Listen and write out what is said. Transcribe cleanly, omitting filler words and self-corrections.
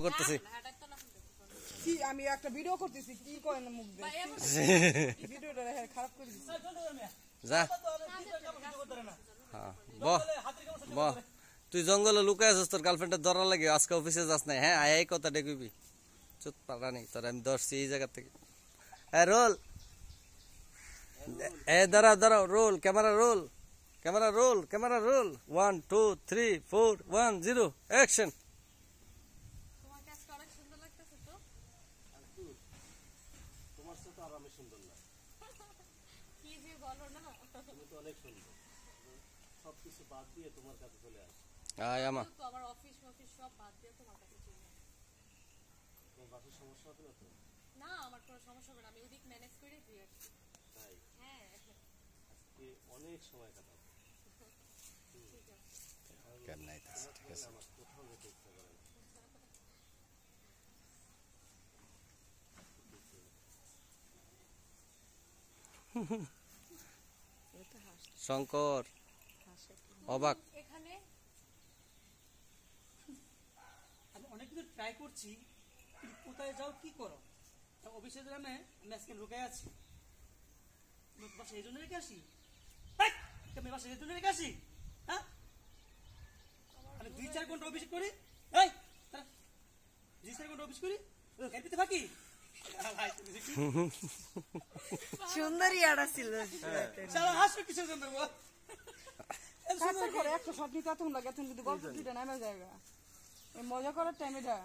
করতেছি। কি আমি একটা ভিডিও করতেছি, কি করেন না মুখ দিয়ে ভিডিওটা খারাপ করে দিছি। যা বহ বহ, তুই জঙ্গলে লুকায় আছিস, তোর গার্লফ্রেন্ডের ধরা লাগে, আজকে অফিসে যাস নাই। হ্যাঁ আয় এই কথা দেখবি, চুপ পারা নেই তোর, আমি ধরছি এই জায়গা থেকে। হ্যাঁ রোল, দাঁড়াও দাঁড়াও, roll camera, roll camera, roll camera, roll 1 2 3 4 1 0 action. তোমার সাথে আর আমি সুন্দর না, কি যে বলো না, তুমি তো অনেক সুন্দর। সবকিছু বাদ দিয়ে তোমার কাছে চলে আসি। আয় আমা, তো আমার অফিস সব বাদ দিয়ে তোমার কাছে চলে আসি। তোমার বাসার সমস্যা হবে না তো? না, আমার কোনো সমস্যা হবে না, আমি ওদিক ম্যানেজ করে দিয়ে আসছি। তাই হ্যাঁ আজকে অনেক সময় কাটাবো। ঠিক আছে। কেমন আইতাছে? ঠিক আছে, আমার কোথাও যেতে ইচ্ছা করে না। শঙ্কর অবাক। এখানে আমি অনেক কিছু ট্রাই করছি, কিন্তু কোথায় যাও কি করো, অফিসে গ্রামে আমি আজকে লুকাই আছি। বাসা এই জন্য রেখে আসি, আমি বাসা এই জন্য রেখে আসি। হ্যাঁ, আমি 2-4 ঘন্টা অফিস করি, এই 2-4 ঘন্টা অফিস করি, খেতে থাকি। সুন্দরী আড়া ছিল সারা হাসো কিসের জন্য বল? করে একটা শট নিতে এতক্ষণ লাগে, এতক্ষণ যদি গল্প দুইটা নামে জায়গা, এই মজা করার টাইম এটা।